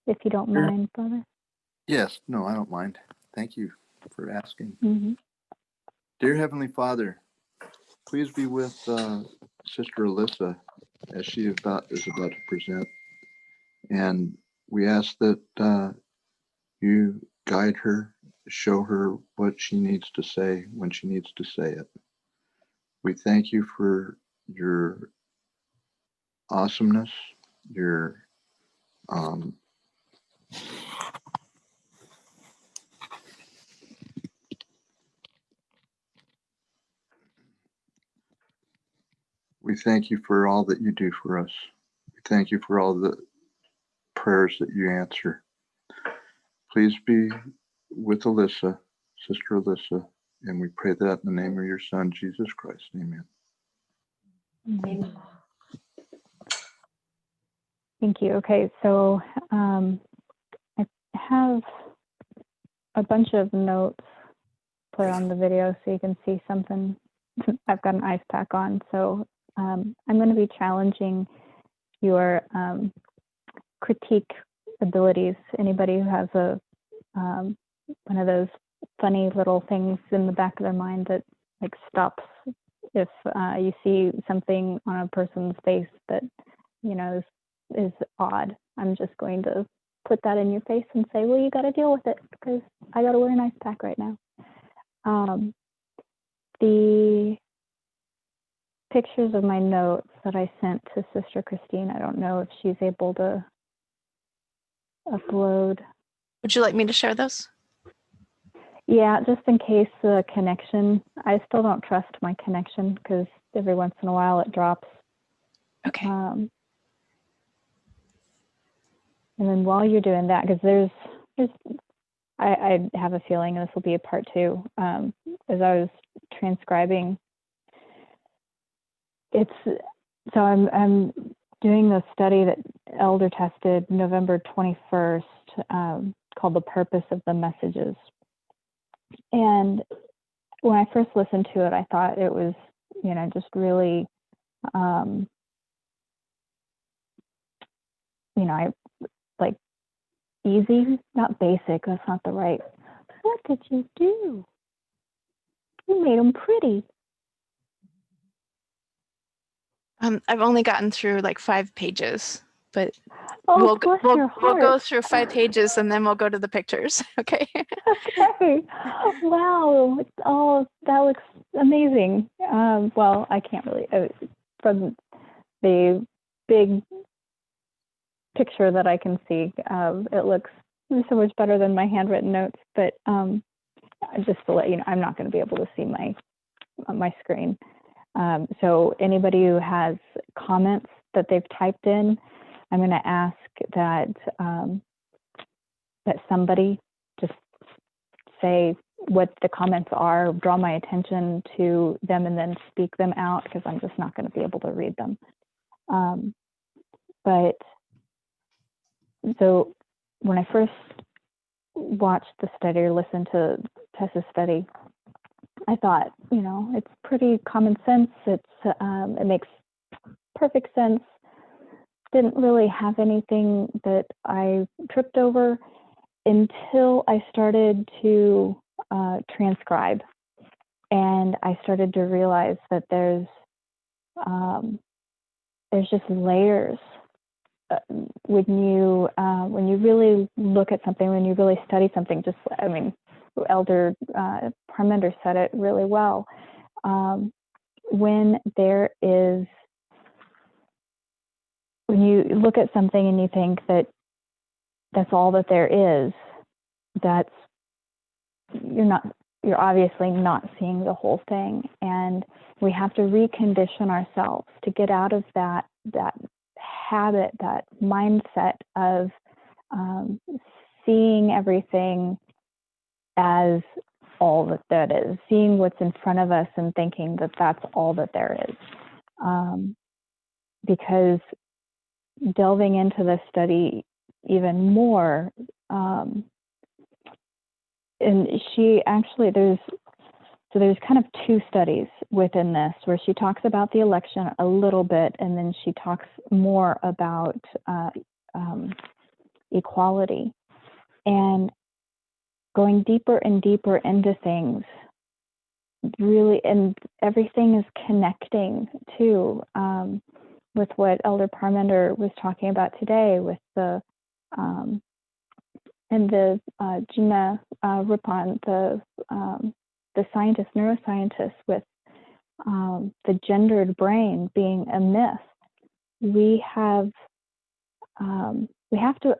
if you don't Sure. mind, brother. Yes, no, I don't mind. Thank you for asking. Mm-hmm. Dear Heavenly Father, please be with Sister Alyssa as she is about to present. And we ask that you guide her, show her what she needs to say when she needs to say it. We thank you for your awesomeness, your um, we thank you for all that you do for us. We thank you for all the prayers that you answer. Please be with Alyssa, Sister Alyssa, and we pray that in the name of your Son, Jesus Christ. Amen. Amen. Thank you. Okay, so I have a bunch of notes put on the video so you can see something. I've got an ice pack on, so I'm going to be challenging your critique abilities. Anybody who has a one of those funny little things in the back of their mind that like stops if you see something on a person's face that is odd. I'm just going to put that in your face and say, well, you got to deal with it because I got to wear an ice pack right now. The pictures of my notes that I sent to Sister Christine, I don't know if she's able to upload. Would you like me to share those? Yeah, just in case the connection, I still don't trust my connection because every once in a while it drops. Okay. And then while you're doing that, because I have a feeling this will be a part two. As I was transcribing, I'm doing the study that Elder tested November 21st, called The Purpose of the Messages. And when I first listened to it, I thought it was, just really, I like easy, not basic. That's not the right. What did you do? You made them pretty. I've only gotten through like 5 pages, but we'll go through 5 pages and then we'll go to the pictures. Okay. Okay. Wow. Oh, that looks amazing. Well, I can't really from the big picture that I can see. It looks so much better than my handwritten notes. But just to let you know, I'm not going to be able to see my screen. So anybody who has comments that they've typed in, I'm going to ask that that somebody just say what the comments are, draw my attention to them, and then speak them out because I'm just not going to be able to read them. But so when I first watched the study or listened to Tessa's study, I thought, it's pretty common sense. It makes perfect sense. Didn't really have anything that I tripped over until I started to transcribe, and I started to realize that there's just layers when you really look at something, when you really study something. Elder Parmender said it really well. When you look at something and you think that that's all that there is, you're obviously not seeing the whole thing. And we have to recondition ourselves to get out of that habit, that mindset of seeing everything as all that is, seeing what's in front of us and thinking that that's all that there is. Because delving into this study even more, and she actually, there's kind of 2 studies within this where she talks about the election a little bit, and then she talks more about equality, and going deeper and deeper into things, really, and everything is connecting too, with what Elder Parmenter was talking about today, with the and the Gina Rippon, the scientist, neuroscientist, with the gendered brain being a myth. We have to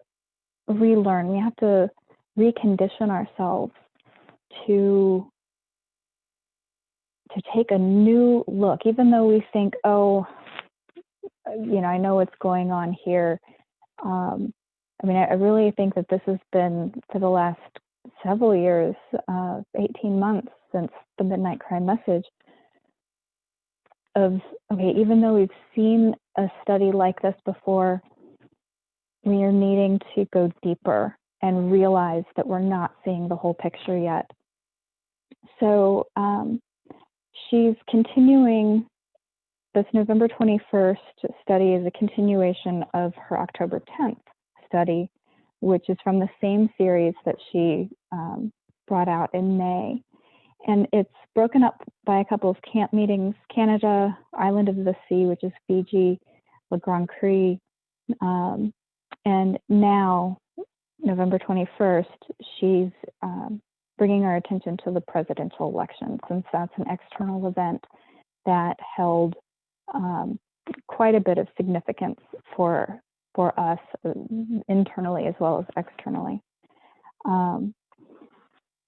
relearn. We have to recondition ourselves to take a new look, even though we think, oh, I know what's going on here. I really think that this has been, for the last several years, 18 months since the Midnight Cry message, of, okay, even though we've seen a study like this before, we are needing to go deeper and realize that we're not seeing the whole picture yet. So she's continuing. This November 21st study is a continuation of her October 10th study, which is from the same series that she brought out in May. And it's broken up by a couple of camp meetings: Canada, Island of the Sea, which is Fiji, Le Grand Cru, and now, November 21st, she's bringing our attention to the presidential election, since that's an external event that held quite a bit of significance for us, internally as well as externally.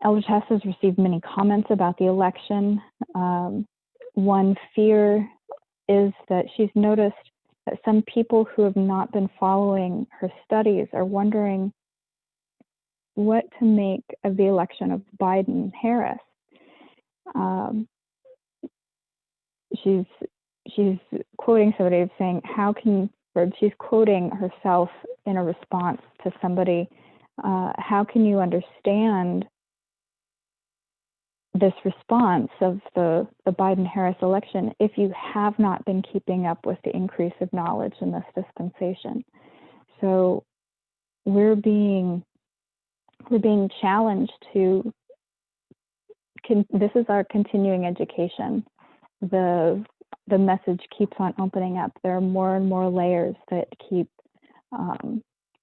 Elder Tess has received many comments about the election. One fear is that she's noticed that some people who have not been following her studies are wondering what to make of the election of Biden-Harris. She's quoting somebody saying, she's quoting herself in a response to somebody, how can you understand this response of the Biden-Harris election if you have not been keeping up with the increase of knowledge in this dispensation? So we're being challenged to, this is our continuing education. The message keeps on opening up. There are more and more layers that keep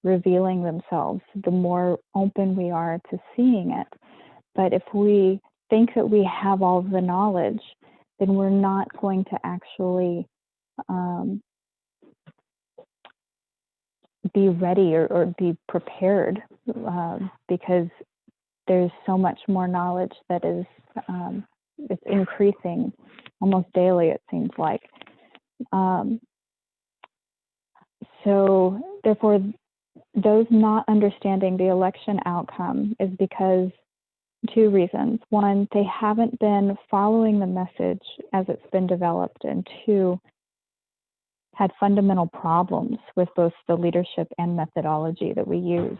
revealing themselves, the more open we are to seeing it. But if we think that we have all of the knowledge, then we're not going to actually be ready or be prepared, because there's so much more knowledge that is it's increasing almost daily, it seems like. So therefore, those not understanding the election outcome is because two reasons. One, they haven't been following the message as it's been developed, and two, had fundamental problems with both the leadership and methodology that we use.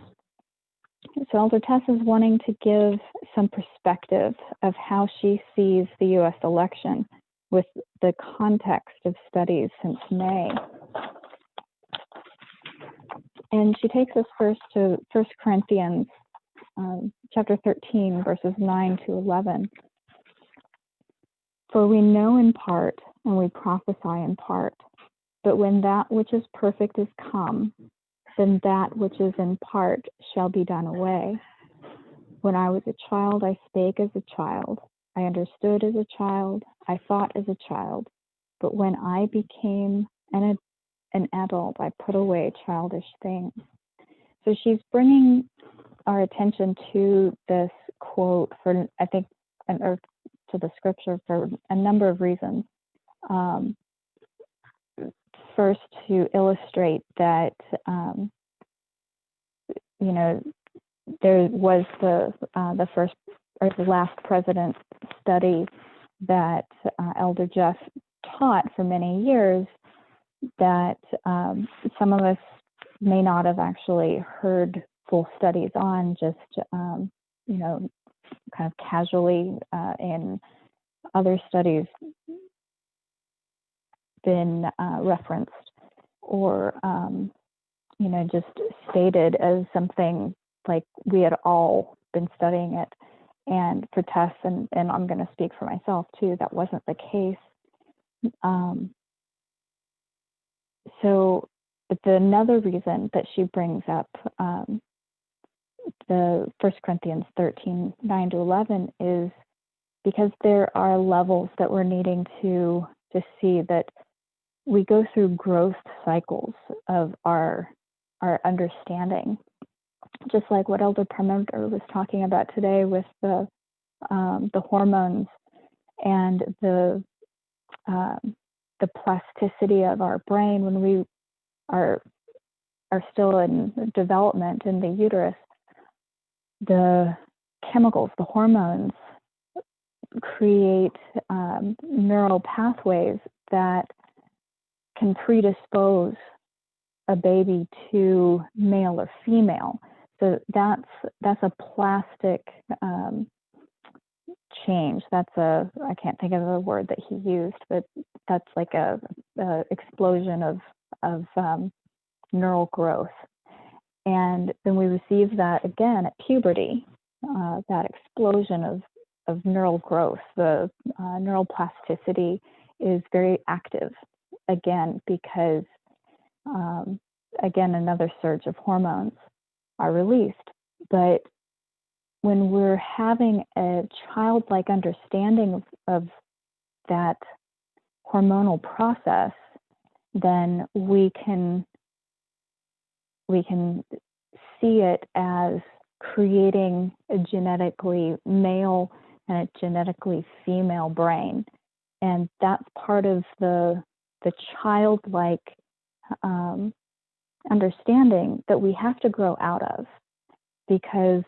So Elder Tess is wanting to give some perspective of how she sees the U.S. election with the context of studies since May. And she takes us first to 1 Corinthians chapter 13, verses 9 to 11. For we know in part, and we prophesy in part, but when that which is perfect is come, then that which is in part shall be done away. When I was a child, I spake as a child. I understood as a child. I thought as a child. But when I became an adult, I put away childish things. So she's bringing our attention to this quote for, I think, or to the scripture for a number of reasons. First, to illustrate that, there was the first or the last president study that Elder Jeff taught for many years, that some of us may not have actually heard full studies on, just kind of casually in other studies been referenced or just stated as something like we had all been studying it. And for Tess, and I'm going to speak for myself too, that wasn't the case. So another reason that she brings up the 1 Corinthians 13, 9-11 is because there are levels that we're needing to see that we go through growth cycles of our understanding. Just like what Elder Parmenter was talking about today with the hormones and the plasticity of our brain when we are still in development in the uterus, the chemicals, the hormones create neural pathways that can predispose a baby to male or female. So that's a plastic change. I can't think of the word that he used, but that's like a explosion of neural growth. And then we receive that again at puberty, that explosion of neural growth. The neural plasticity is very active again because, again, another surge of hormones are released. But when we're having a childlike understanding of that hormonal process, then we can see it as creating a genetically male and a genetically female brain. And that's part of the childlike understanding that we have to grow out of, because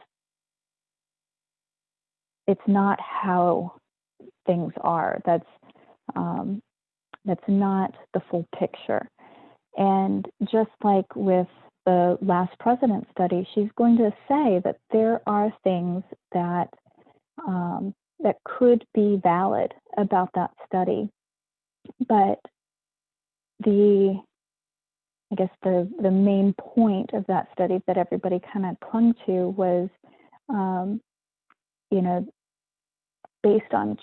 it's not how things are. That's not the full picture. And just like with the Last President study, she's going to say that there are things that that could be valid about that study, but the main point of that study that everybody kind of clung to was, based on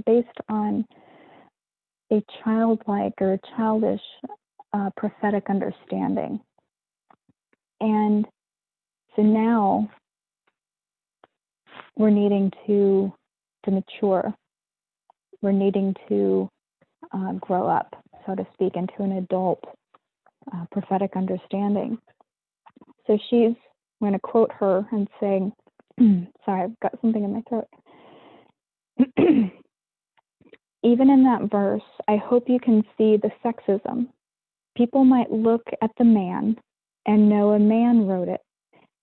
based on a childlike or a childish prophetic understanding. And so now we're needing to mature. We're needing to grow up, so to speak, into an adult prophetic understanding. So I'm going to quote her and saying, sorry, I've got something in my throat. Even in that verse, I hope you can see the sexism. People might look at the man and know a man wrote it,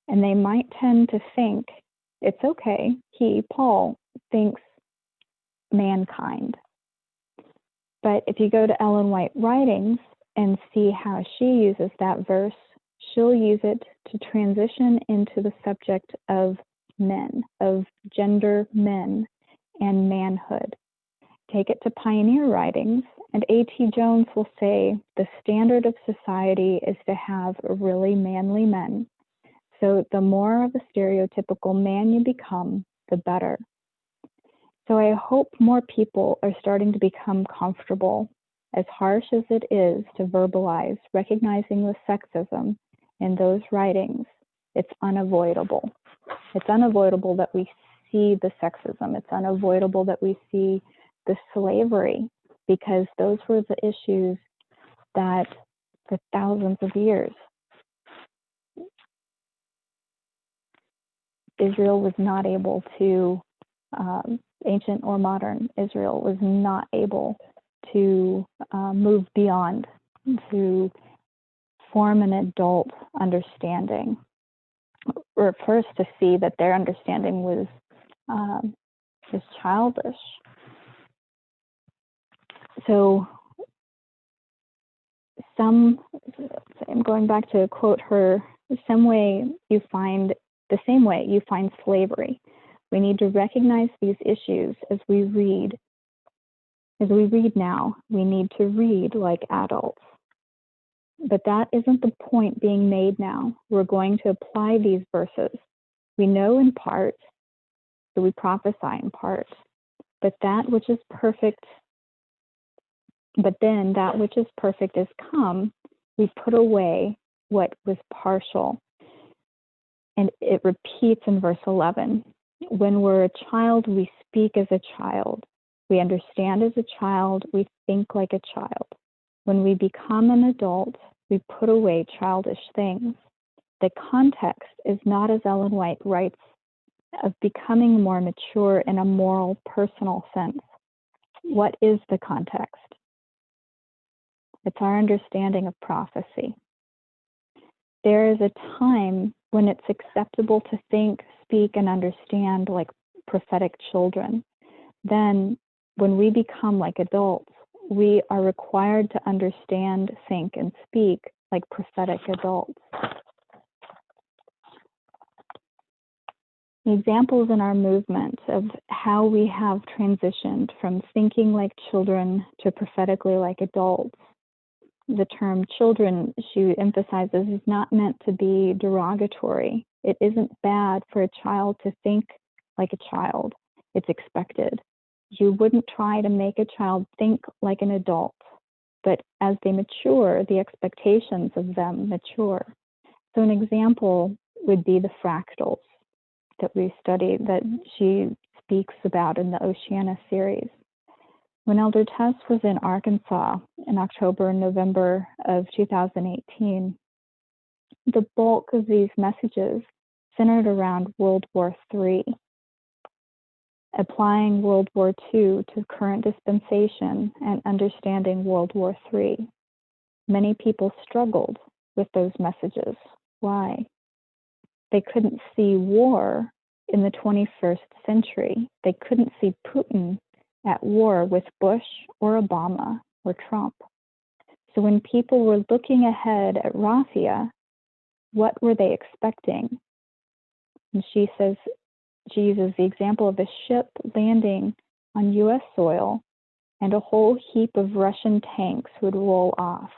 and they might tend to think, it's okay, he, Paul, thinks mankind. But if you go to Ellen White Writings and see how she uses that verse, she'll use it to transition into the subject of men, of gender men and manhood. Take it to Pioneer Writings, and A.T. Jones will say the standard of society is to have really manly men. So the more of a stereotypical man you become, the better. So I hope more people are starting to become comfortable, as harsh as it is to verbalize, recognizing the sexism in those writings. It's unavoidable. It's unavoidable that we see the sexism. It's unavoidable that we see the slavery, because those were the issues that for thousands of years Israel was not able to, ancient or modern Israel was not able to move beyond, to form an adult understanding, or first to see that their understanding was childish. So I'm going back to quote her, the same way you find slavery. We need to recognize these issues as we read now. We need to read like adults. But that isn't the point being made now. We're going to apply these verses. We know in part, so we prophesy in part, but that which is perfect, but then that which is perfect is come, we put away what was partial. And it repeats in verse 11. When we're a child, we speak as a child. We understand as a child. We think like a child. When we become an adult, we put away childish things. The context is not, as Ellen White writes, of becoming more mature in a moral, personal sense. What is the context? It's our understanding of prophecy. There is a time when it's acceptable to think, speak, and understand like prophetic children. Then, when we become like adults, we are required to understand, think, and speak like prophetic adults. Examples in our movement of how we have transitioned from thinking like children to prophetically like adults. The term children, she emphasizes, is not meant to be derogatory. It isn't bad for a child to think like a child. It's expected. You wouldn't try to make a child think like an adult, but as they mature, the expectations of them mature. So an example would be the fractals that we study, that she speaks about in the Oceana series. When Elder Tess was in Arkansas in October and November of 2018, the bulk of these messages centered around World War III, applying World War II to current dispensation and understanding World War III. Many people struggled with those messages. Why? They couldn't see war in the 21st century. They couldn't see Putin at war with Bush or Obama or Trump. So when people were looking ahead at Raphia, what were they expecting? And she says, she uses the example of a ship landing on US soil and a whole heap of Russian tanks would roll off.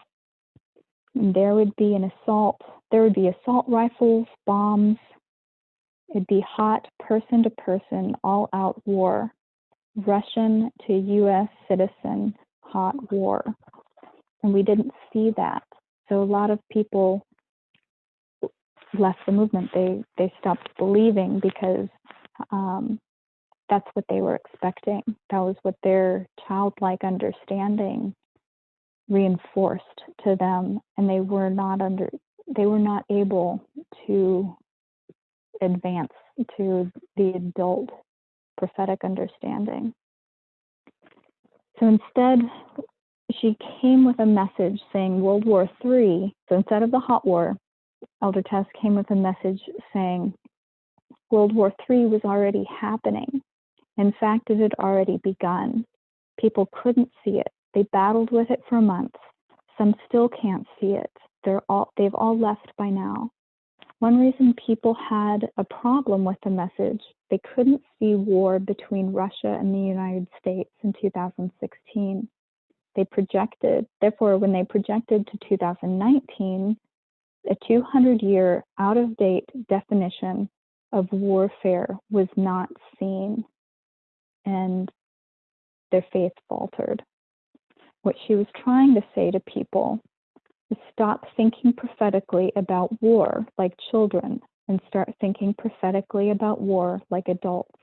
And there would be assault rifles, bombs. It'd be hot, person to person, all out war. Russian to US citizen, hot war. And we didn't see that. So a lot of people left the movement. They stopped believing because that's what they were expecting. That was what their childlike understanding reinforced to them, and they were not able to advance to the adult prophetic understanding. So instead, she came with a message saying World War III. So instead of the hot war, Elder Tess came with a message saying World War III was already happening. In fact, it had already begun. People couldn't see it. They battled with it for months. Some still can't see it. They've all left by now. One reason people had a problem with the message, they couldn't see war between Russia and the United States in 2016. Therefore, when they projected to 2019, a 200-year out-of-date definition of warfare was not seen, and their faith faltered. What she was trying to say to people is stop thinking prophetically about war like children and start thinking prophetically about war like adults.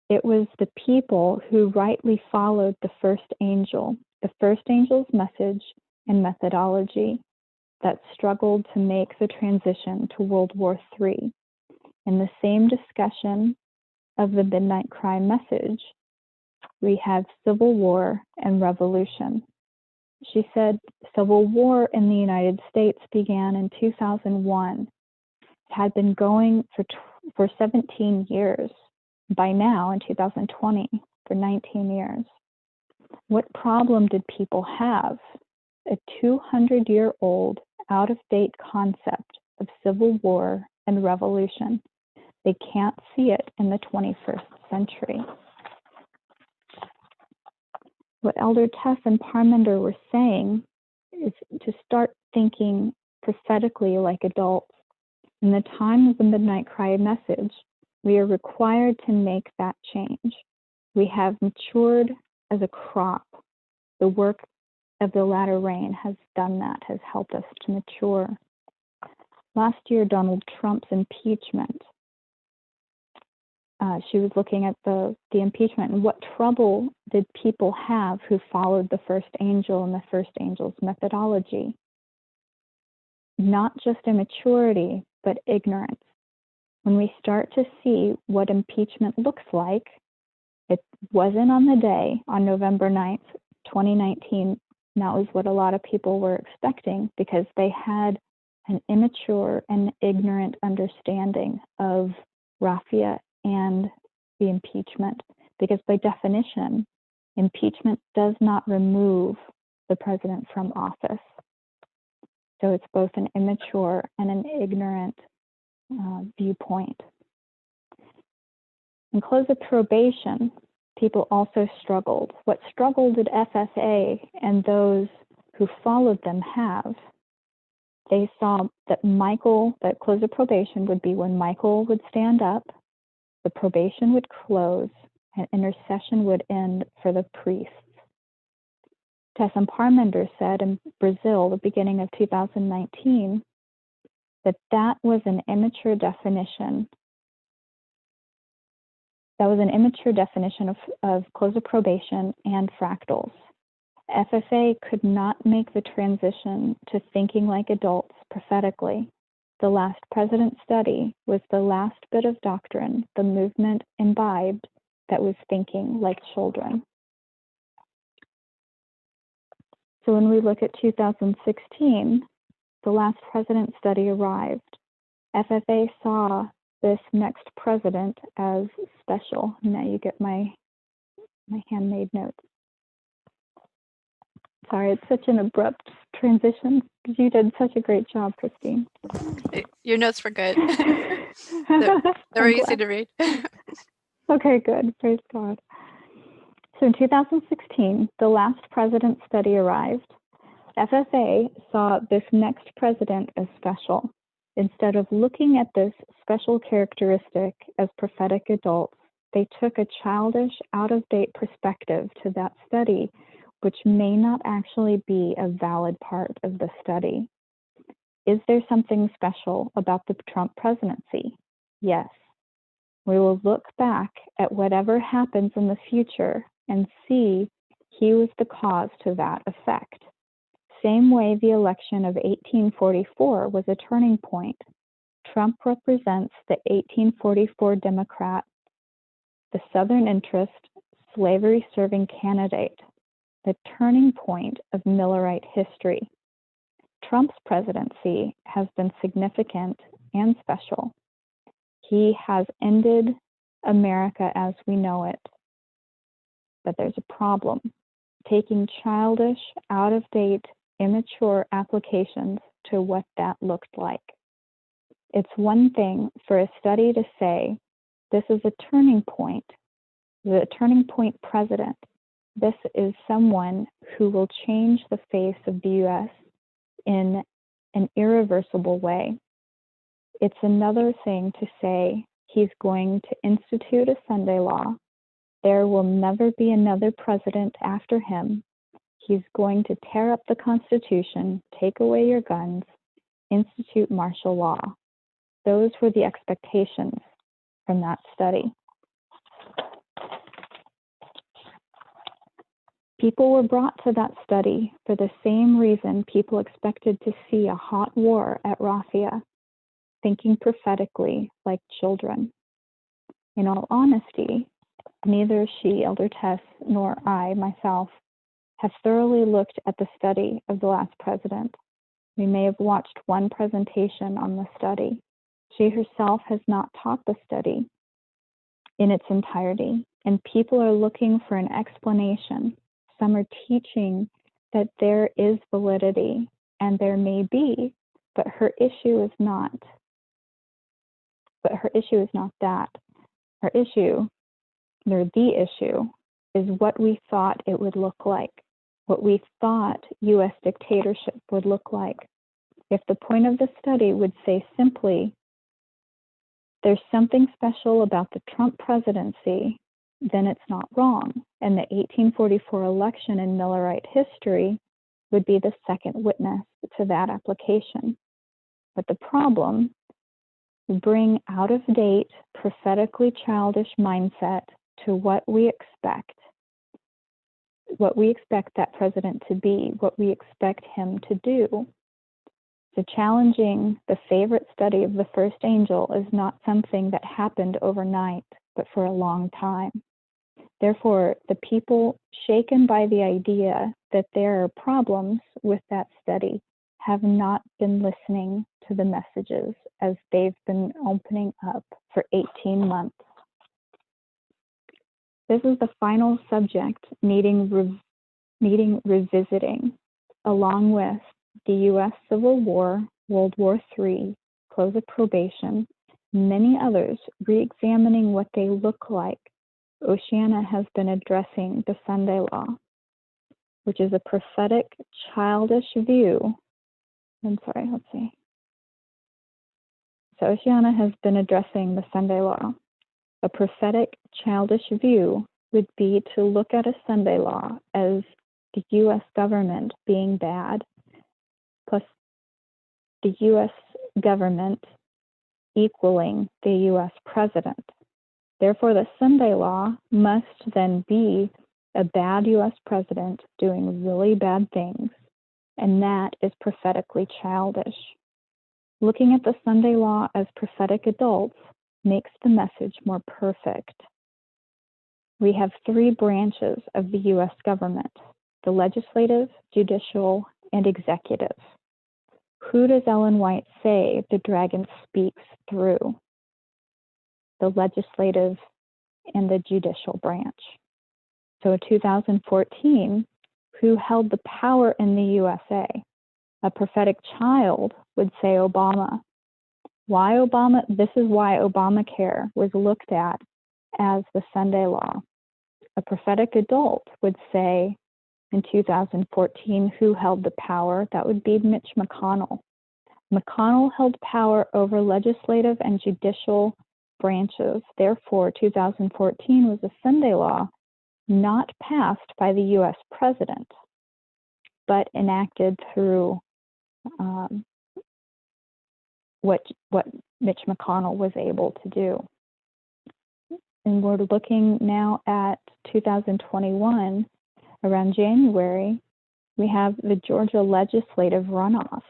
It was the people who rightly followed the first angel's message and methodology that struggled to make the transition to World War III. In the same discussion of the Midnight Cry message, we have civil war and revolution. She said civil war in the United States began in 2001. It had been going for 17 years. By now, in 2020, for 19 years. What problem did people have? A 200-year-old, out-of-date concept of civil war and revolution. They can't see it in the 21st century. What Elder Tess and Parminder were saying is to start thinking prophetically like adults. In the time of the Midnight Cry message, we are required to make that change. We have matured as a crop. The work of the latter rain has done that, has helped us to mature. Last year, Donald Trump's impeachment. She was looking at the impeachment and what trouble did people have who followed the first angel and the first angel's methodology. Not just immaturity, but ignorance. When we start to see what impeachment looks like, it wasn't on the day, on November 9th, 2019. That was what a lot of people were expecting because they had an immature and ignorant understanding of raffia and the impeachment. Because by definition, impeachment does not remove the president from office. So it's both an immature and an ignorant viewpoint. In close of probation, people also struggled. What struggle did FSA and those who followed them have? They saw that that close of probation would be when Michael would stand up, the probation would close, and intercession would end for the priests. Tessem Parmenter said in Brazil, the beginning of 2019, that was an immature definition. That was an immature definition of close of probation and fractals. FFA could not make the transition to thinking like adults prophetically. The Last President study was the last bit of doctrine the movement imbibed that was thinking like children. So when we look at 2016, the Last President study arrived. FFA saw this next president as special. Now you get my handmade notes. Sorry, it's such an abrupt transition. You did such a great job, Christine. Your notes were good. they were easy to read. Okay, good. Praise God. So in 2016, the Last President study arrived. FFA saw this next president as special. Instead of looking at this special characteristic as prophetic adults, they took a childish, out-of-date perspective to that study, which may not actually be a valid part of the study. Is there something special about the Trump presidency? Yes. We will look back at whatever happens in the future and see he was the cause to that effect. Same way the election of 1844 was a turning point. Trump represents the 1844 Democrat, the Southern interest, slavery-serving candidate, the turning point of Millerite history. Trump's presidency has been significant and special. He has ended America as we know it. But there's a problem. Taking childish, out-of-date, immature applications to what that looked like. It's one thing for a study to say, this is a turning point, the turning point president. This is someone who will change the face of the U.S. in an irreversible way. It's another thing to say he's going to institute a Sunday law. There will never be another president after him. He's going to tear up the Constitution, take away your guns, institute martial law. Those were the expectations from that study. People were brought to that study for the same reason people expected to see a hot war at Raffia, thinking prophetically like children. In all honesty, neither she, Elder Tess, nor I, myself, have thoroughly looked at the study of the Last President. We may have watched one presentation on the study. She herself has not taught the study in its entirety, and people are looking for an explanation. Some are teaching that there is validity, and there may be, but her issue is not. But her issue is not that. Her issue, or the issue, is what we thought it would look like. what we thought US dictatorship would look like. If the point of the study would say simply, there's something special about the Trump presidency, then it's not wrong. And the 1844 election in Millerite history would be the second witness to that application. But the problem, bring out of date, prophetically childish mindset to what we expect that president to be, what we expect him to do. So challenging the favorite study of the first angel is not something that happened overnight, but for a long time. Therefore, the people shaken by the idea that there are problems with that study have not been listening to the messages as they've been opening up for 18 months. This is the final subject needing revisiting, along with the US Civil War, World War III, close of probation, many others, re-examining what they look like. Oceana has been addressing the Sunday Law, which is a prophetic, childish view. Let's see. So Oceana has been addressing the Sunday Law. A prophetic, childish view would be to look at a Sunday Law as the US government being bad, plus the US government equaling the US president. Therefore, the Sunday Law must then be a bad US president doing really bad things, and that is prophetically childish. Looking at the Sunday Law as prophetic adults makes the message more perfect. We have three branches of the US government: the legislative, judicial, and executive. Who does Ellen White say the dragon speaks through? The legislative and the judicial branch. So in 2014, who held the power in the USA? A prophetic child would say Obama. Why Obama? This is why Obamacare was looked at as the Sunday Law. A prophetic adult would say in 2014, who held the power? That would be Mitch McConnell. McConnell held power over legislative and judicial branches. Therefore, 2014 was a Sunday Law not passed by the US president, but enacted through what Mitch McConnell was able to do. And we're looking now at 2021, around January, we have the Georgia legislative runoff.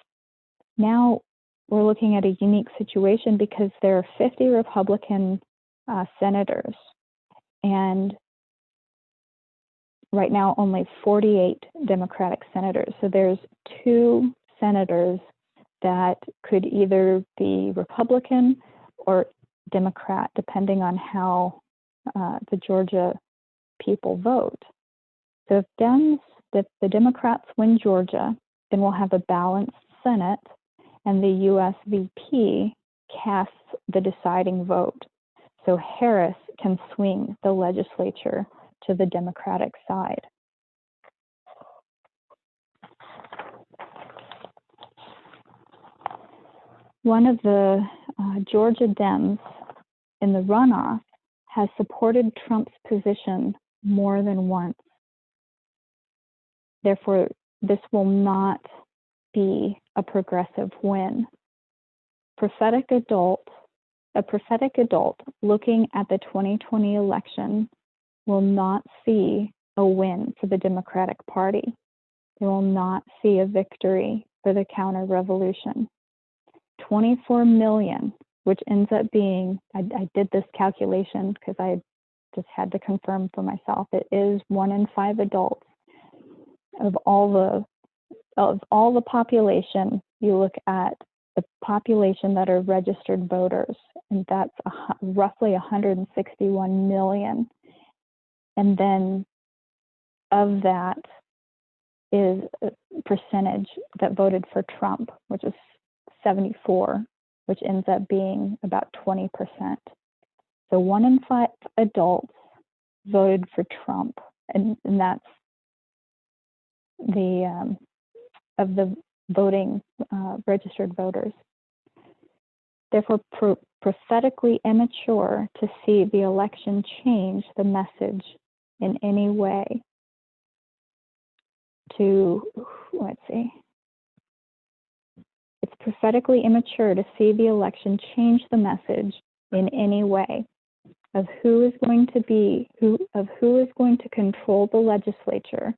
Now we're looking at a unique situation because there are 50 Republican senators, and right now only 48 Democratic senators. So there's 2 senators that could either be Republican or Democrat, depending on how the Georgia people vote. So if the Democrats win Georgia, then we'll have a balanced Senate, and the US VP casts the deciding vote. So Harris can swing the legislature to the Democratic side. One of the Georgia Dems in the runoff has supported Trump's position more than once. Therefore, this will not be a progressive win. A prophetic adult looking at the 2020 election will not see a win for the Democratic Party. They will not see a victory for the counter-revolution. 24 million, which ends up being, I did this calculation because I just had to confirm for myself, it is 1 in 5 adults. Of all the population, you look at the population that are registered voters, and that's roughly 161 million. And then of that is a percentage that voted for Trump, which is 74, which ends up being about 20%. So 1 in 5 adults voted for Trump, and that's of the voting registered voters. Therefore, prophetically immature to see the election change the message in any way. Let's see. It's prophetically immature to see the election change the message in any way of who is going to control the legislature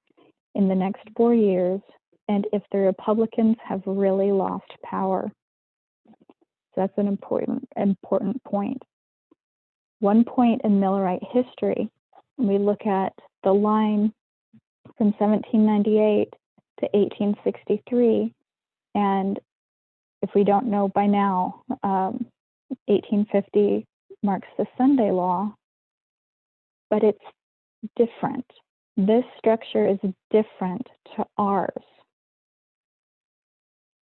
in the next 4 years, and if the Republicans have really lost power. So that's an important point. One point in Millerite history, we look at the line from 1798 to 1863, and if we don't know by now, 1850 marks the Sunday Law, but it's different. This structure is different to ours.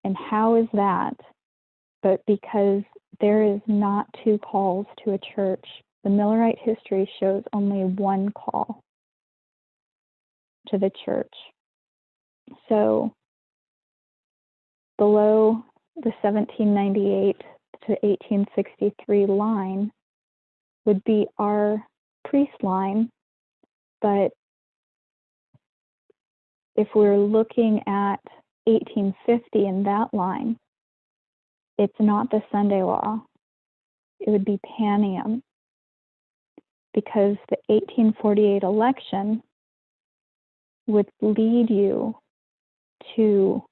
And how is that? But because there is not 2 calls to a church, the Millerite history shows only 1 call to the church. So below the 1798 to 1863 line would be our priest line, but if we're looking at 1850 in that line, it's not the Sunday Law. It would be Paneum, because the 1848 election would lead you to,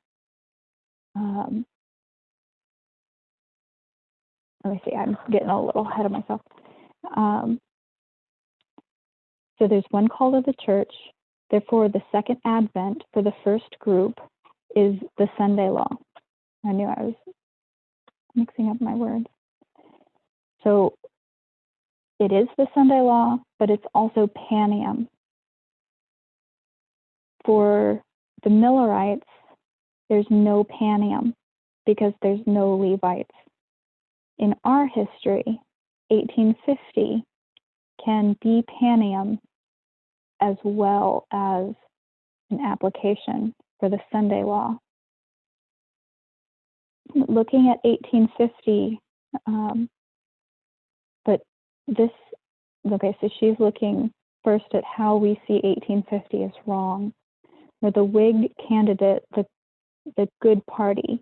let me see, I'm getting a little ahead of myself. So there's 1 call to the church. Therefore, the second advent for the first group is the Sunday Law. I knew I was mixing up my words. So it is the Sunday Law, but it's also Paneum. For the Millerites, there's no Paneum because there's no Levites. In our history, 1850 can be Paneum as well as an application for the Sunday Law. Looking at 1850, but this, okay, so she's looking first at how we see 1850 as wrong, where the Whig candidate, the good party,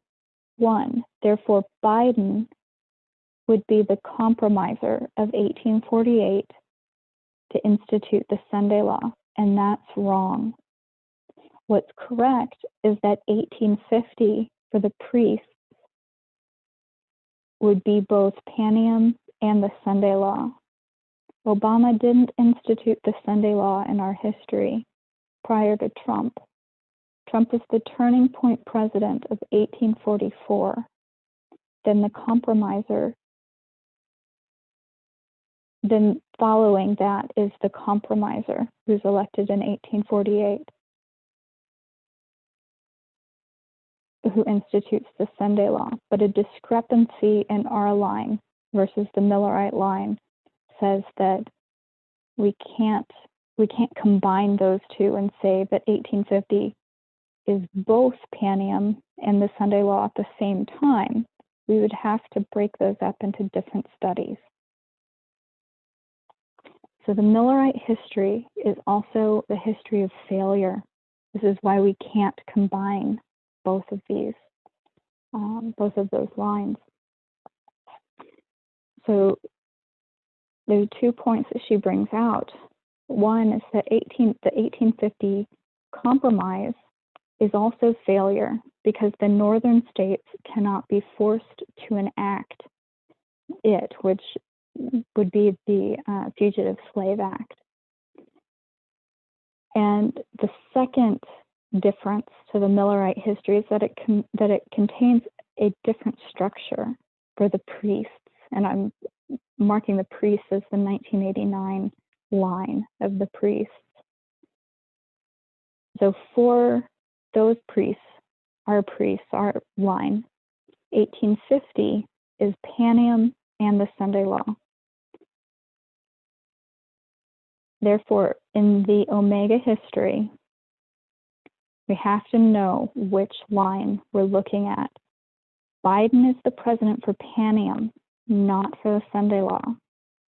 won. Therefore, Biden would be the compromiser of 1848 to institute the Sunday Law, and that's wrong. What's correct is that 1850 for the priests would be both Paneum and the Sunday Law. Obama didn't institute the Sunday Law in our history prior to Trump. Trump is the turning point president of 1844. Then the compromiser, then following that is the compromiser who's elected in 1848, who institutes the Sunday Law. But a discrepancy in our line versus the Millerite line says that we can't combine those two and say that 1850 is both Paneum and the Sunday Law at the same time. We would have to break those up into different studies. So the Millerite history is also the history of failure. This is why we can't combine both of these, both of those lines. So there are 2 points that she brings out. One is that the 1850 compromise is also failure because the northern states cannot be forced to enact it, which would be the Fugitive Slave Act. And the second difference to the Millerite history is that it contains a different structure for the priests, and I'm marking the priests as the 1989 line of the priests. So for those priests, our line, 1850 is Paneum and the Sunday Law. Therefore, in the Omega history, We have to know which line we're looking at. Biden is the president for Pan Am, not for the Sunday Law,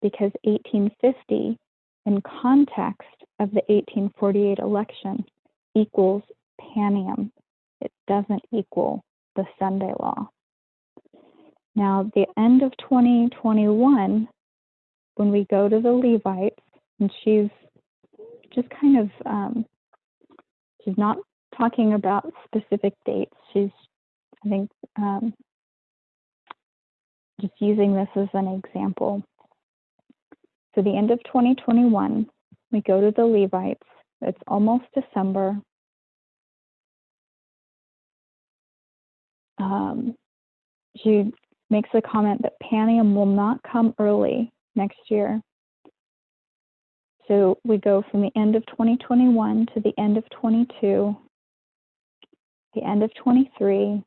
because 1850, in context of the 1848 election, equals Pan Am. It doesn't equal the Sunday Law. Now, the end of 2021, when we go to the Levites, and she's just kind of, she's not talking about specific dates. She's, I think, just using this as an example. So the end of 2021, we go to the Levites. It's almost December. She makes a comment that Pan Am will not come early next year. So we go from the end of 2021 to the end of 22, the end of 23,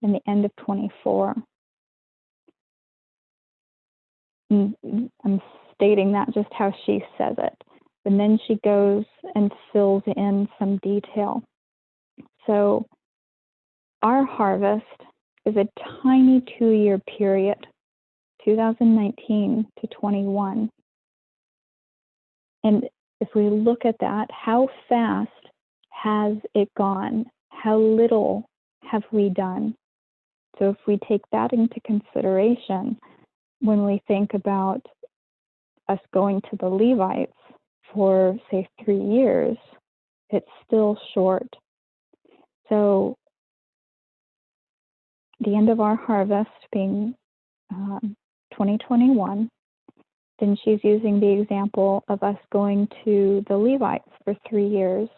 and the end of 24. I'm stating that just how she says it. And then she goes and fills in some detail. So our harvest is a tiny 2-year period, 2019 to 21. And if we look at that, how fast has it gone? How little have we done? So if we take that into consideration, when we think about us going to the Levites for, say, 3 years, it's still short. So the end of our harvest being 2021, then she's using the example of us going to the Levites for 3 years.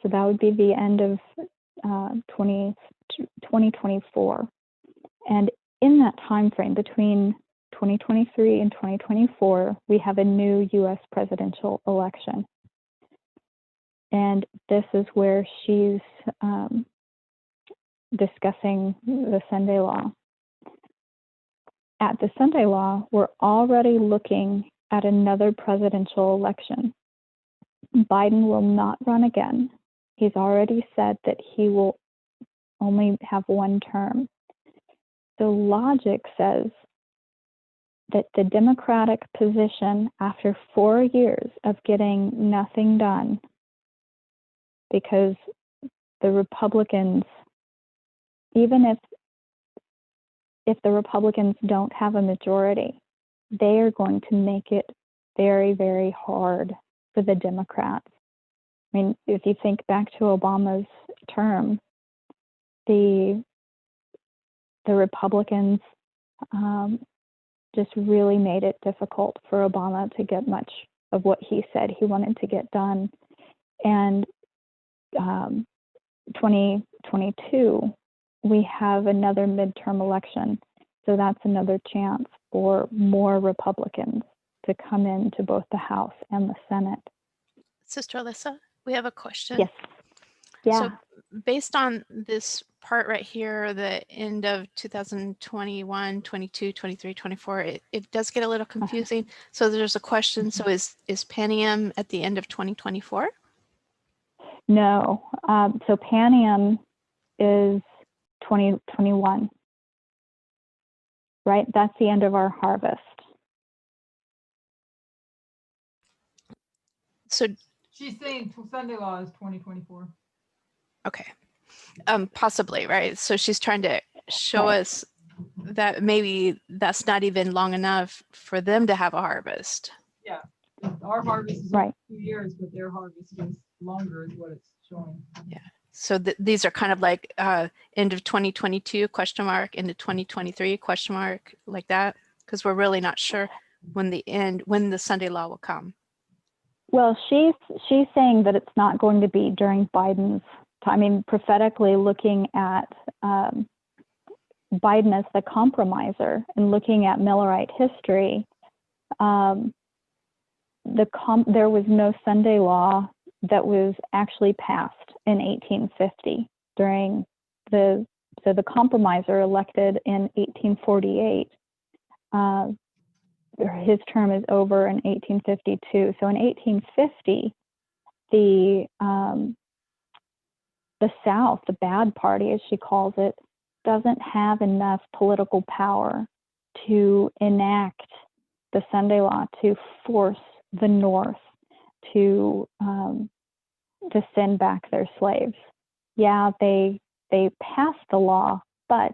So that would be the end of 2024. And in that time frame between 2023 and 2024, we have a new U.S. presidential election. And this is where she's discussing the Sunday Law. At the Sunday Law, we're already looking at another presidential election. Biden will not run again. He's already said that he will only have one term. So logic says that the Democratic position after 4 years of getting nothing done, because the Republicans, even if the Republicans don't have a majority, they are going to make it very, very hard for the Democrats. I mean, if you think back to Obama's term, the Republicans just really made it difficult for Obama to get much of what he said he wanted to get done. And 2022, we have another midterm election. So that's another chance for more Republicans to come into both the House and the Senate. Sister Alyssa, we have a question. Yes. Yeah. So based on this part right here, the end of 2021, 22, 23, 24, it does get a little confusing. So there's a question. So is Pan Am at the end of 2024? No. So Pan Am is 2021, right? That's the end of our harvest. So she's saying Sunday Law is 2024. okay. Possibly, right? So she's trying to show Right. us that maybe that's not even long enough for them to have a harvest. Yeah, our harvest is Right. 2 years, but their harvest is longer, is what it's showing. Yeah. So these are kind of like end of 2022 question mark, into 2023 question mark, like that, because we're really not sure when the Sunday Law will come. Well, she's saying that it's not going to be during Biden's time. I mean, prophetically looking at Biden as the compromiser and looking at Millerite history, there was no Sunday Law that was actually passed in 1850 during the compromiser elected in 1848. His term is over in 1852. So in 1850, the South, the bad party, as she calls it, doesn't have enough political power to enact the Sunday Law, to force the North to send back their slaves. Yeah, they pass the law, but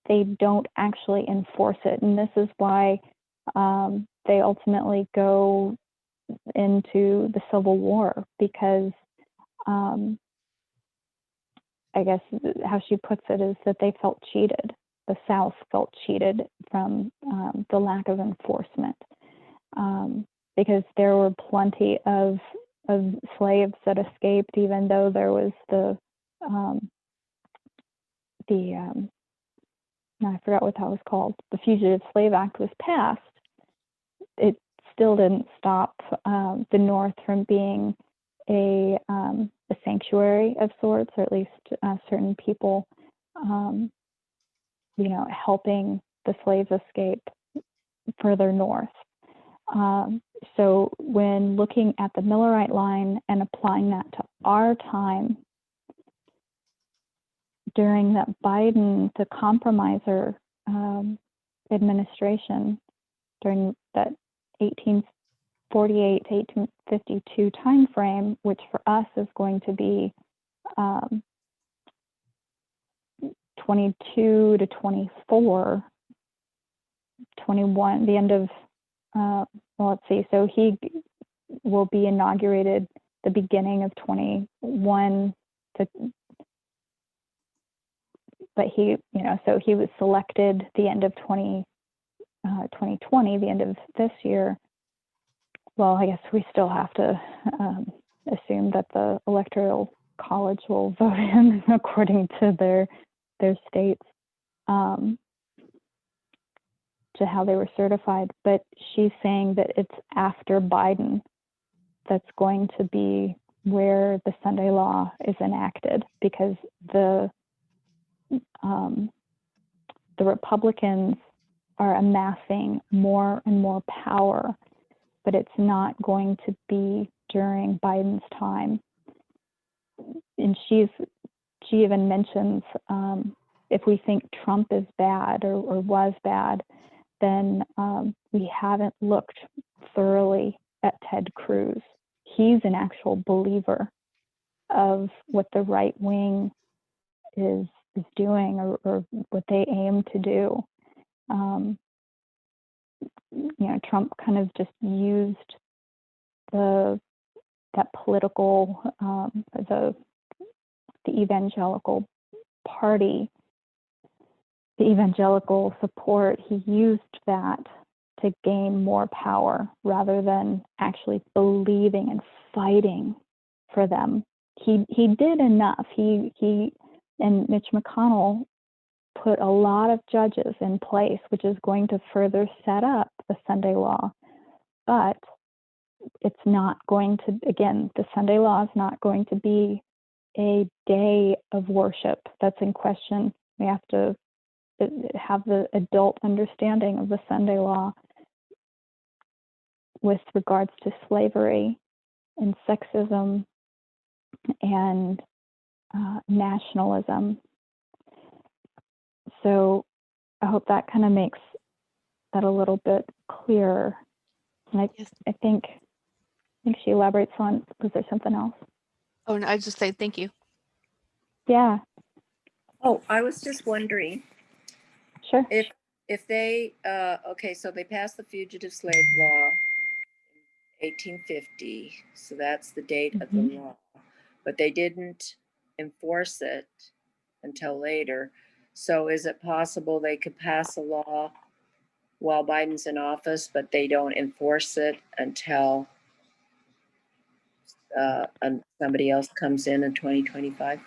they don't actually enforce it, and this is why they ultimately go into the Civil War, because I guess how she puts it is that they felt cheated. The South felt cheated from the lack of enforcement, because there were plenty of slaves that escaped, even though there was I forgot what that was called. The Fugitive Slave Act was passed. It still didn't stop the North from being a sanctuary of sorts, or at least certain people, helping the slaves escape further north. So when looking at the Millerite line and applying that to our time, during that Biden, the compromiser administration, during that 1848 to 1852 timeframe, which for us is going to be 22 to 24, 21, the end of, let's see, so he will be inaugurated the beginning of 21 to, but he, so he was selected the end of 2020, the end of this year. Well, I guess we still have to assume that the Electoral College will vote him according to their states, to how they were certified. But she's saying that it's after Biden that's going to be where the Sunday Law is enacted, because the Republicans are amassing more and more power, but it's not going to be during Biden's time. And she even mentions, if we think Trump is bad or was bad, then we haven't looked thoroughly at Ted Cruz. He's an actual believer of what the right wing is doing, or what they aim to do. Trump kind of just used that political, the evangelical party, the evangelical support. He used that to gain more power rather than actually believing and fighting for them. He did enough. He and Mitch McConnell put a lot of judges in place, which is going to further set up the Sunday Law. But it's not going to, again, the Sunday Law is not going to be a day of worship that's in question. We have to have the adult understanding of the Sunday Law with regards to slavery and sexism and nationalism. So I hope that kind of makes that a little bit clearer. And I think she elaborates on, was there something else? Oh, no, I just say thank you. Yeah, Oh, I was just wondering sure. if they, okay, so they passed the Fugitive Slave Law in 1850, so that's the date of the law, but they didn't enforce it until later. So is it possible they could pass a law while Biden's in office, but they don't enforce it until somebody else comes in 2025?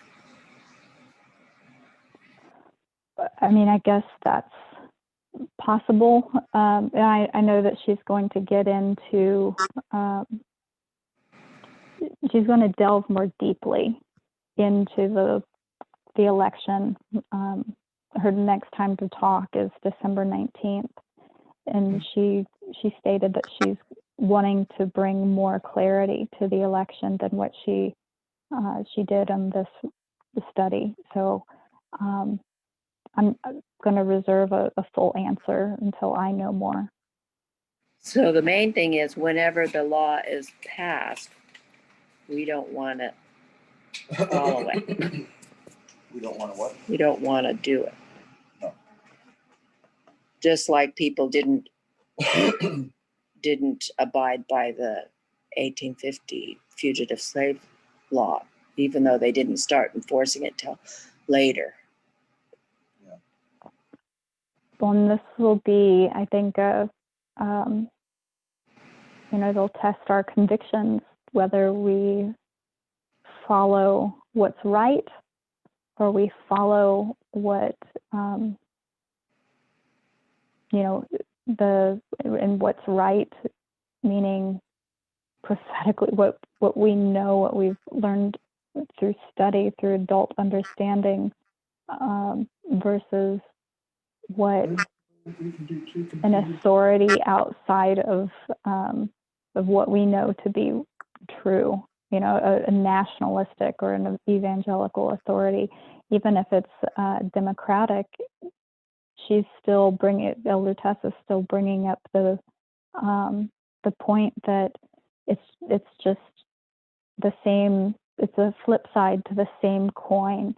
I mean, I guess that's possible. And I know that she's going to get into, she's going to delve more deeply into the election. Her next time to talk is December 19th. And she stated that she's wanting to bring more clarity to the election than what she did on this study. So I'm going to reserve a full answer until I know more. So the main thing is whenever the law is passed, we don't want to follow it. We don't want to what? We don't want to do it. No. Just like people didn't abide by the 1850 fugitive slave law, even though they didn't start enforcing it till later. Well, and this will be, I think, they'll test our convictions, whether we follow what's right or we follow what, and what's right, meaning prophetically, what we know, what we've learned through study, through adult understanding, versus what an authority outside of what we know to be true, a nationalistic or an evangelical authority, even if it's democratic. She's still Elder Tess is still bringing up the point that it's just the same. It's a flip side to the same coin.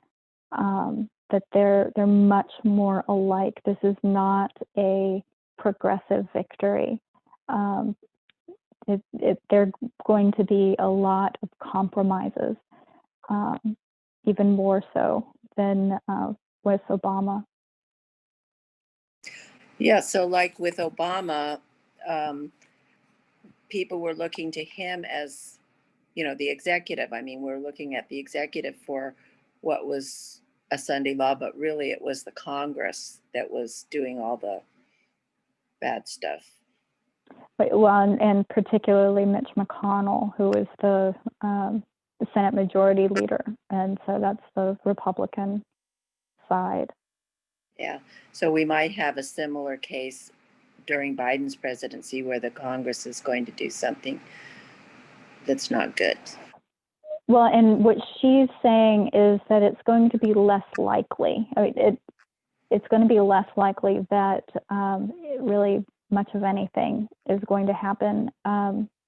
That they're much more alike. This is not a progressive victory. There are going to be a lot of compromises, even more so than with Obama. Yeah, so like with Obama, people were looking to him as, the executive. I mean, we're looking at the executive for what was a Sunday law, but really it was the Congress that was doing all the bad stuff. Well, and particularly Mitch McConnell, who is the Senate Majority Leader, and so that's the Republican side. Yeah, so we might have a similar case during Biden's presidency where the Congress is going to do something that's not good. Well, and what she's saying is that it's going to be less likely. I mean, it's going to be less likely that really much of anything is going to happen.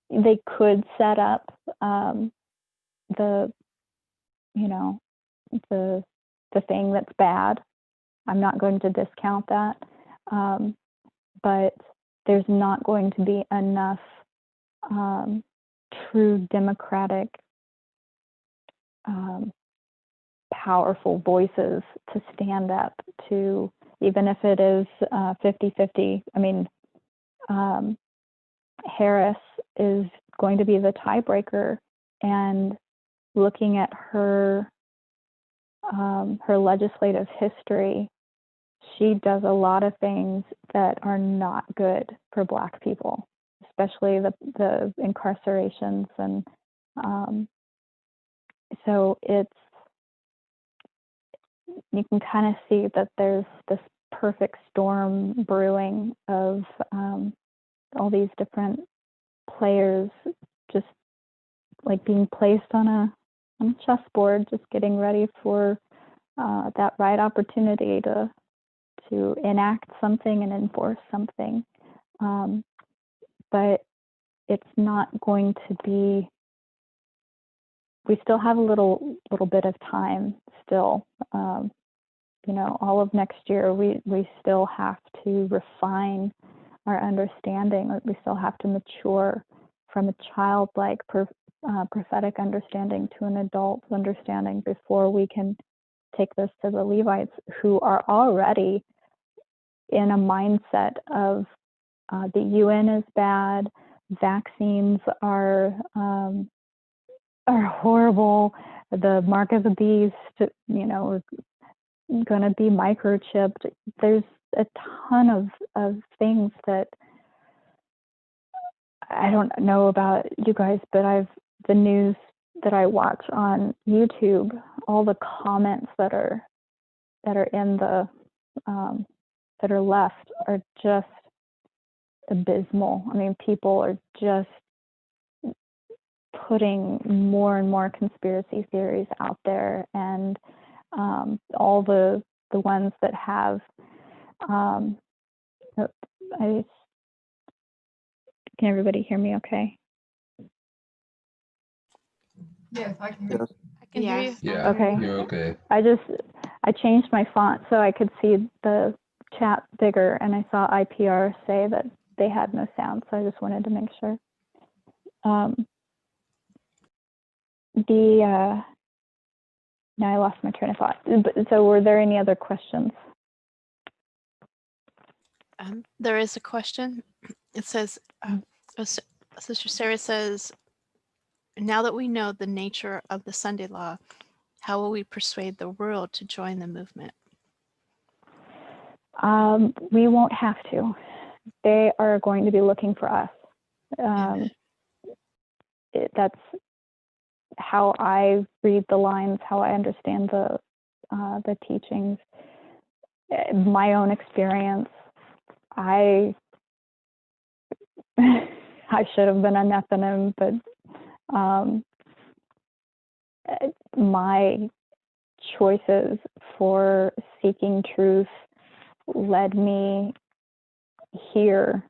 They could set up the thing that's bad. I'm not going to discount that, but there's not going to be enough true democratic, powerful voices to stand up to, even if it is 50-50. I mean, Harris is going to be the tiebreaker, and looking at her legislative history, she does a lot of things that are not good for Black people, especially the incarcerations. And so you can kind of see that there's this perfect storm brewing of all these different players just like being placed on a chessboard, just getting ready for that right opportunity to enact something and enforce something. But it's not going to be, we still have a little bit of time still. All of next year, we still have to refine our understanding. We still have to mature from a childlike prophetic understanding to an adult understanding before we can take this to the Levites, who are already in a mindset of the UN is bad, vaccines are horrible, the mark of the beast, we're going to be microchipped. There's a ton of things that I don't know about you guys, but the news that I watch on YouTube, all the comments that are in the that are left are just abysmal. I mean, people are just putting more and more conspiracy theories out there, and all the ones that have, can everybody hear me okay? Yes, I can. Yes. I can hear you. Yes. Yeah, Okay. you're okay. I changed my font so I could see the chat bigger, and I saw IPR say that they had no sound, so I just wanted to make sure. Now I lost my train of thought. So were there any other questions? There is a question. It says, Sister Sarah says, now that we know the nature of the Sunday law, how will we persuade the world to join the movement? We won't have to. They are going to be looking for us. That's how I read the lines, how I understand the teachings. My own experience, I should have been an ethnonym, but my choices for seeking truth led me here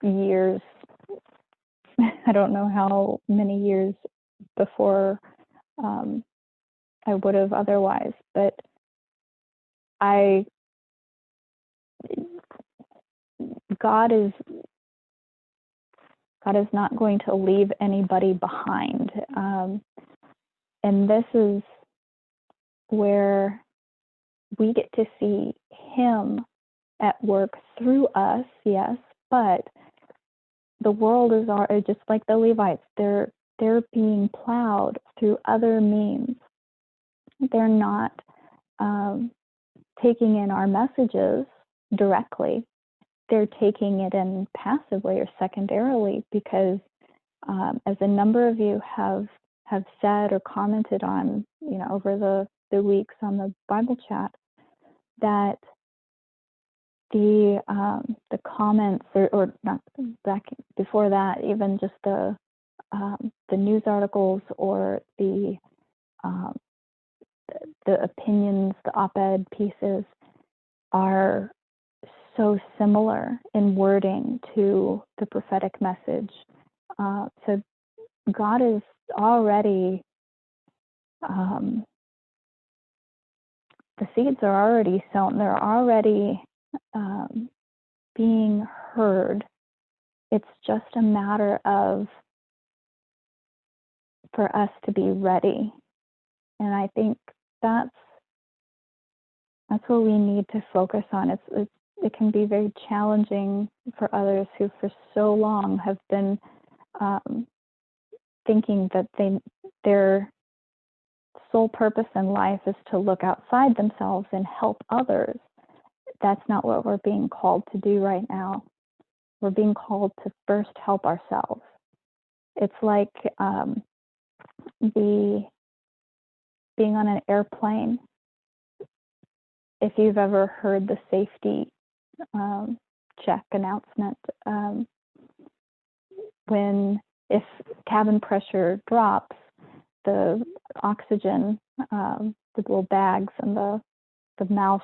years, I don't know how many years before I would have otherwise, but God is not going to leave anybody behind. And this is where we get to see him at work through us, yes, but the world is just like the Levites. They're being plowed through other means. They're not taking in our messages directly. They're taking it in passively or secondarily because, as a number of you have said or commented on, over the weeks on the Bible chat, that the comments or not back before that, even just the news articles or the opinions, the op-ed pieces are so similar in wording to the prophetic message. So God is already, the seeds are already sown. They're already being heard. It's just a matter of for us to be ready. And I think that's what we need to focus on. It can be very challenging for others who for so long have been thinking that their sole purpose in life is to look outside themselves and help others. That's not what we're being called to do right now. We're being called to first help ourselves. It's like being on an airplane. If you've ever heard the safety check announcement, if cabin pressure drops, the oxygen, the little bags and the mouth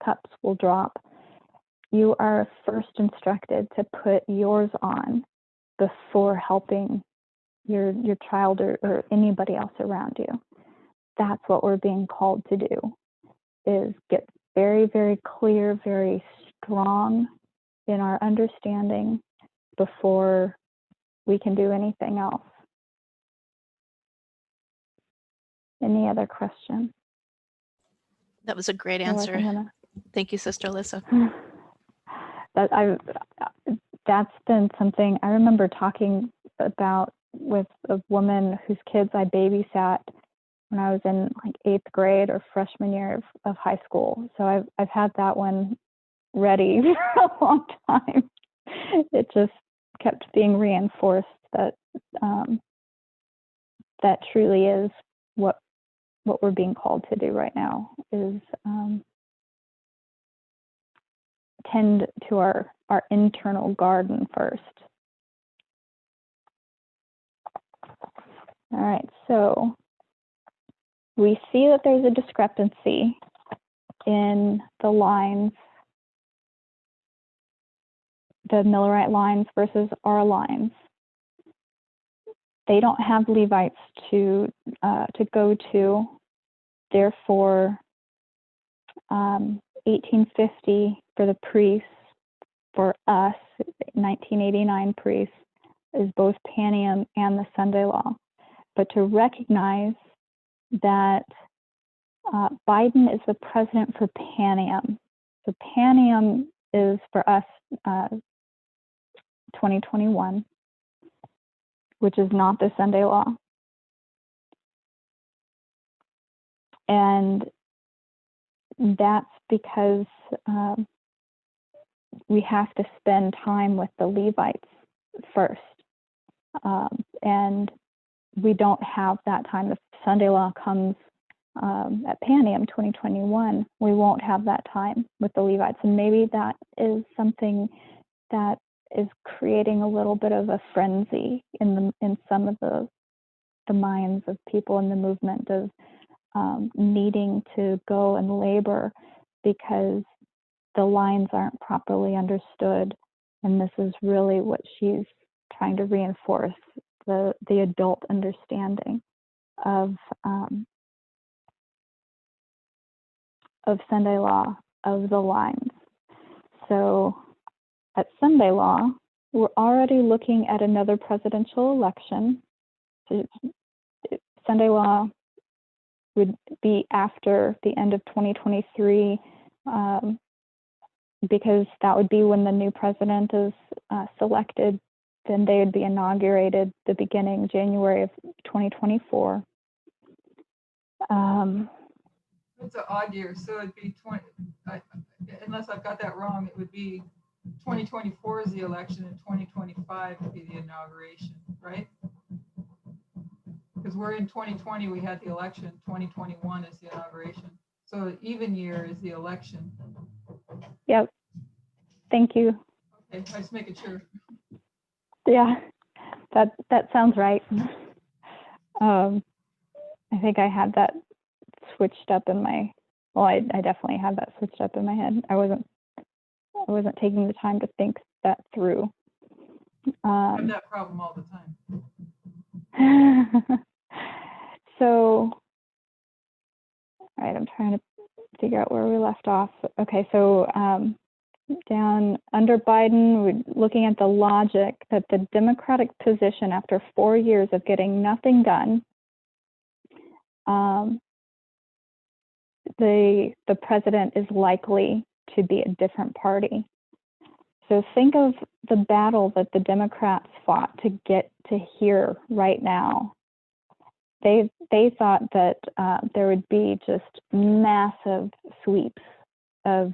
cups will drop. You are first instructed to put yours on before helping your child or anybody else around you. That's what we're being called to do, is get very, very clear, very strong in our understanding before we can do anything else. Any other questions? That was a great answer. Thank you, Sister Alyssa. That's been something I remember talking about with a woman whose kids I babysat when I was in like 8th grade or freshman year of high school. So I've had that one ready for a long time. It just kept being reinforced that that truly is what we're being called to do right now, is tend to our internal garden first. All right, so we see that there's a discrepancy in the lines, the Millerite lines versus our lines. They don't have Levites to go to. Therefore, 1850 for the priests, for us, 1989 priests, is both Panem and the Sunday Law. But to recognize that Biden is the president for Panem. So Panem is for us 2021, which is not the Sunday Law. And that's because we have to spend time with the Levites first. And we don't have that time. The Sunday Law comes at Panem 2021. We won't have that time with the Levites. And maybe that is something that is creating a little bit of a frenzy in some of the minds of people in the movement of needing to go and labor because the lines aren't properly understood. And this is really what she's trying to reinforce, the adult understanding of Sunday Law, of the lines. So at Sunday Law, we're already looking at another presidential election. Sunday Law would be after the end of 2023, because that would be when the new president is selected. Then they would be inaugurated the beginning January of 2024. It's an odd year, so it'd be unless I've got that wrong, it would be 2024 is the election and 2025 would be the inauguration, right? Because we're in 2020, we had the election, 2021 is the inauguration. So an even year is the election. Yep. Thank you. Okay, I just making sure. Yeah, that sounds right. I think I had that switched up in my, well, I definitely had that switched up in my head. I wasn't taking the time to think that through. I have that problem all the time. So, all right, I'm trying to figure out where we left off. Okay, so down under Biden, we're looking at the logic that the Democratic position after 4 years of getting nothing done, the president is likely to be a different party. So think of the battle that the Democrats fought to get to here right now. They thought that there would be just massive sweeps of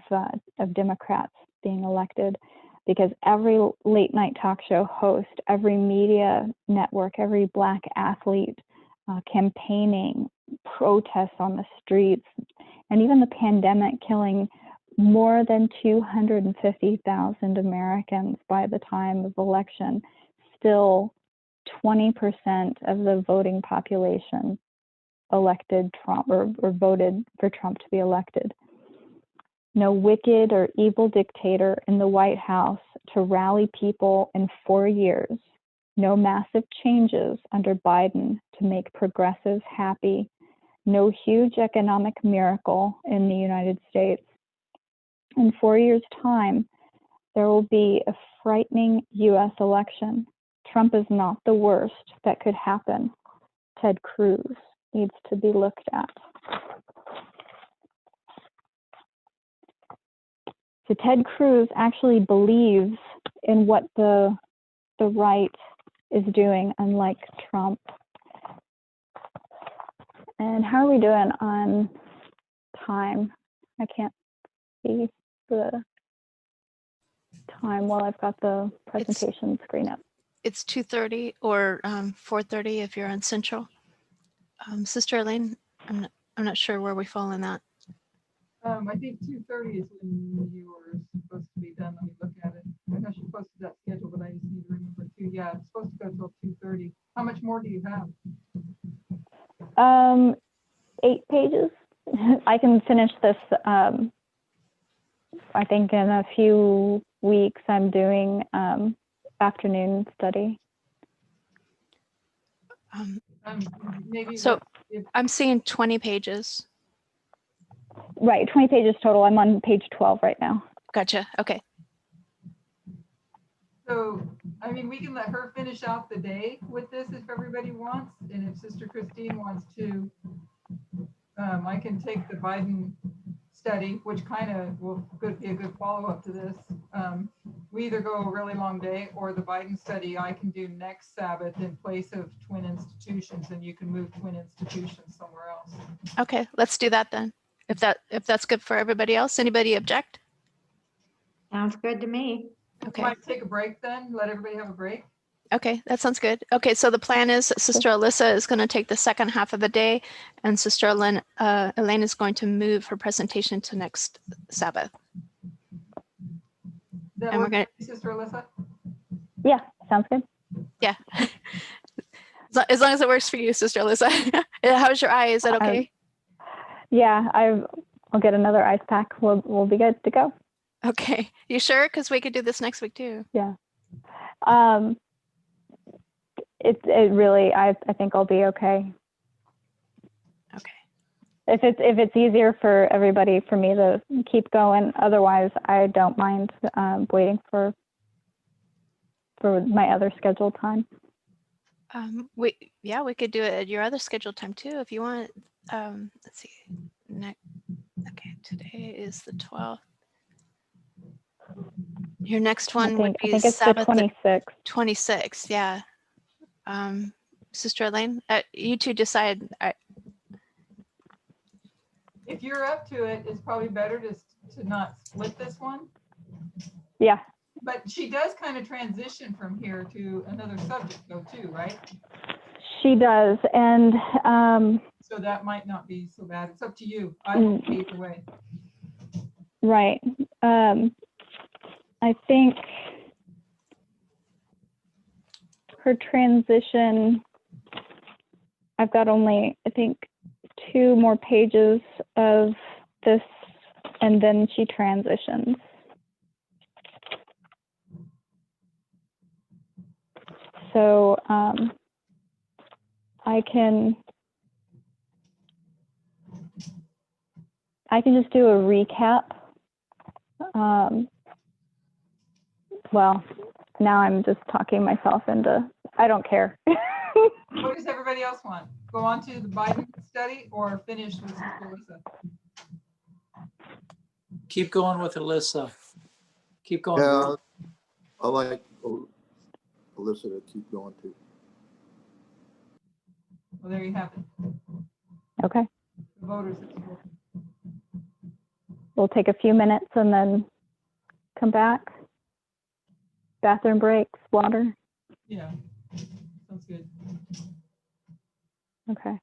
Democrats being elected, because every late night talk show host, every media network, every Black athlete campaigning, protests on the streets, and even the pandemic killing more than 250,000 Americans by the time of election, still 20% of the voting population elected Trump or voted for Trump to be elected. No wicked or evil dictator in the White House to rally people in 4 years. No massive changes under Biden to make progressives happy. No huge economic miracle in the United States. In 4 years' time, there will be a frightening US election. Trump is not the worst that could happen. Ted Cruz needs to be looked at. So Ted Cruz actually believes in what the right is doing, unlike Trump. And how are we doing on time? I can't see the time while I've got the presentation screen up. It's 2:30 or 4:30 if you're on Central. Sister Elaine, I'm not sure where we fall in that. I think 2:30 is when you were supposed to be done. Let me look at it. I know she posted that schedule, but I just need to remember too. Yeah, it's supposed to go till 2:30. How much more do you have? 8 pages. I can finish this, I think in a few weeks. I'm doing afternoon study. Maybe So if, I'm seeing 20 pages. Right, 20 pages total. I'm on page 12 right now. Gotcha. Okay. so, I mean, we can let her finish out the day with this if everybody wants, and if Sister Christine wants to, I can take the Biden study, which kind of will be a good follow-up to this. We either go a really long day, or the Biden study I can do next Sabbath in place of Twin Institutions, and you can move Twin Institutions somewhere else. Okay, let's do that then. If that's good for everybody else. Anybody object? Sounds good to me. Okay. Might take a break then, let everybody have a break. Okay, that sounds good. Okay, so the plan is that Sister Alyssa is going to take the second half of the day, and Sister Elaine is going to move her presentation to next Sabbath. That And we're work gonna- for you, Sister Alyssa? Yeah, sounds good. Yeah. As long as it works for you, Sister Alyssa. How's your eye? Is that okay? Yeah, I'll get another ice pack. We'll be good to go. Okay. You sure? Because we could do this next week too. Yeah. It really, I think I'll be okay. Okay. If it's easier for everybody for me to keep going, otherwise I don't mind waiting for my other scheduled time. We could do it at your other scheduled time too if you want. Let's see. Okay, today is the 12th. Your next one would I be think it's Sabbath the the 26th. 26th. Yeah. Sister Elaine, you two decide. If you're up to it, it's probably better to not split this one. Yeah, But she does kind of transition from here to another subject though too, right? she does, and So that might not be so bad. It's up to you. I'm okay either way. right. I think her transition, I've got only, I think, 2 more pages of this, and then she transitions. So I can just do a recap. Well, now I'm just talking myself into, I don't care. What does everybody else want? Go on to the Biden study or finish with Sister Alyssa? Keep going with Alyssa. Keep going. Yeah, girl. I like Alyssa to keep going too. Well, there you have it. Okay, The voters have spoken. we'll take a few minutes and then come back. Bathroom breaks, water. Yeah, sounds good. Okay.